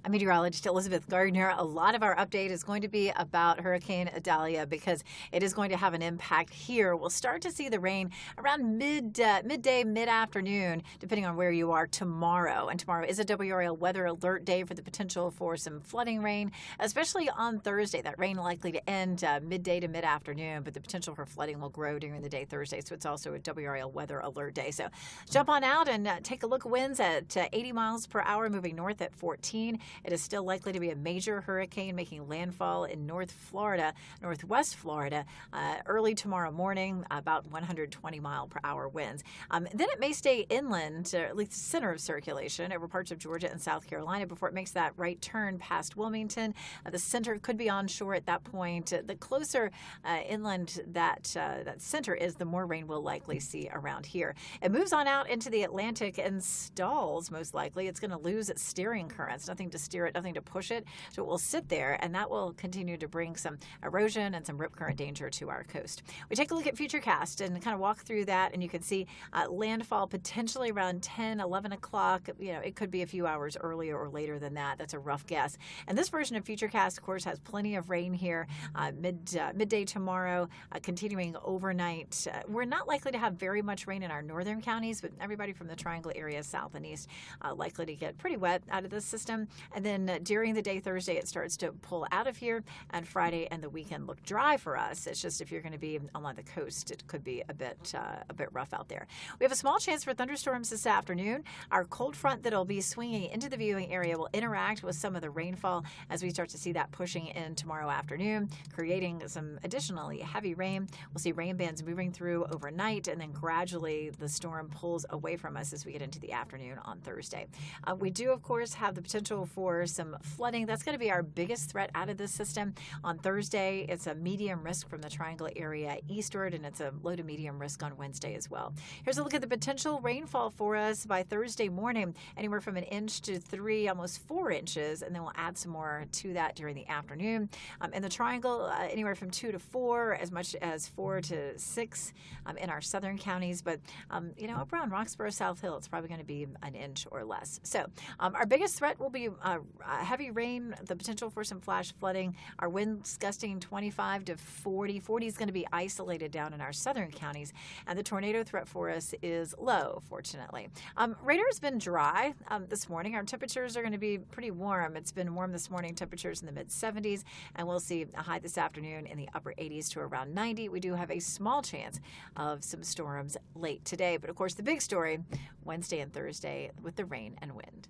I'm meteorologist Elizabeth Gardner. A lot of our update is going to be about Hurricane Idalia because it is going to have an impact here. We'll start to see the rain around midday, mid-afternoon, depending on where you are tomorrow. And tomorrow is a WRAL weather alert day for the potential for some flooding rain, especially on Thursday. That rain likely to end midday to mid-afternoon, but the potential for flooding will grow during the day Thursday. So it's also a WRAL weather alert day. So jump on out and take a look. Winds at 80 miles per hour, moving north at 14. It is still likely to be a major hurricane making landfall in northwest Florida, early tomorrow morning, about 120 mile per hour winds. Then it may stay inland, at least the center of circulation, over parts of Georgia and South Carolina before it makes that right turn past Wilmington. The center could be onshore at that point. The closer inland that center is, the more rain we'll likely see around here. It moves on out into the Atlantic and stalls, most likely. It's going to lose its steering currents. Nothing to steer it, nothing to push it. So it will sit there, and that will continue to bring some erosion and some rip current danger to our coast. We take a look at Futurecast and kind of walk through that, and you can see landfall potentially around 10, 11 o'clock. It could be a few hours earlier or later than that. That's a rough guess. And this version of Futurecast, of course, has plenty of rain here midday tomorrow, continuing overnight. We're not likely to have very much rain in our northern counties, but everybody from the Triangle area, south and east, likely to get pretty wet out of this system. And then during the day Thursday, it starts to pull out of here, and Friday and the weekend look dry for us. It's just if you're going to be along the coast, it could be a bit rough out there. We have a small chance for thunderstorms this afternoon. Our cold front that'll be swinging into the viewing area will interact with some of the rainfall as we start to see that pushing in tomorrow afternoon, creating some additionally heavy rain. We'll see rain bands moving through overnight, and then gradually the storm pulls away from us as we get into the afternoon on Thursday. We do, of course, have the potential for some flooding. That's going to be our biggest threat out of this system. On Thursday, it's a medium risk from the Triangle area eastward, and it's a low to medium risk on Wednesday as well. Here's a look at the potential rainfall for us by Thursday morning, anywhere from 1 inch to 3, almost 4 inches, and then we'll add some more to that during the afternoon. In the Triangle, anywhere from 2 to 4, as much as 4 to 6 in our southern counties. But, up around Roxborough, South Hill, it's probably going to be 1 inch or less. So our biggest threat will be heavy rain, the potential for some flash flooding. Our winds gusting 25 to 40. 40 is going to be isolated down in our southern counties. And the tornado threat for us is low, fortunately. Radar's been dry this morning. Our temperatures are going to be pretty warm. It's been warm this morning, temperatures in the mid-70s, and we'll see a high this afternoon in the upper 80s to around 90. We do have a small chance of some storms late today. But, of course, the big story, Wednesday and Thursday with the rain and wind.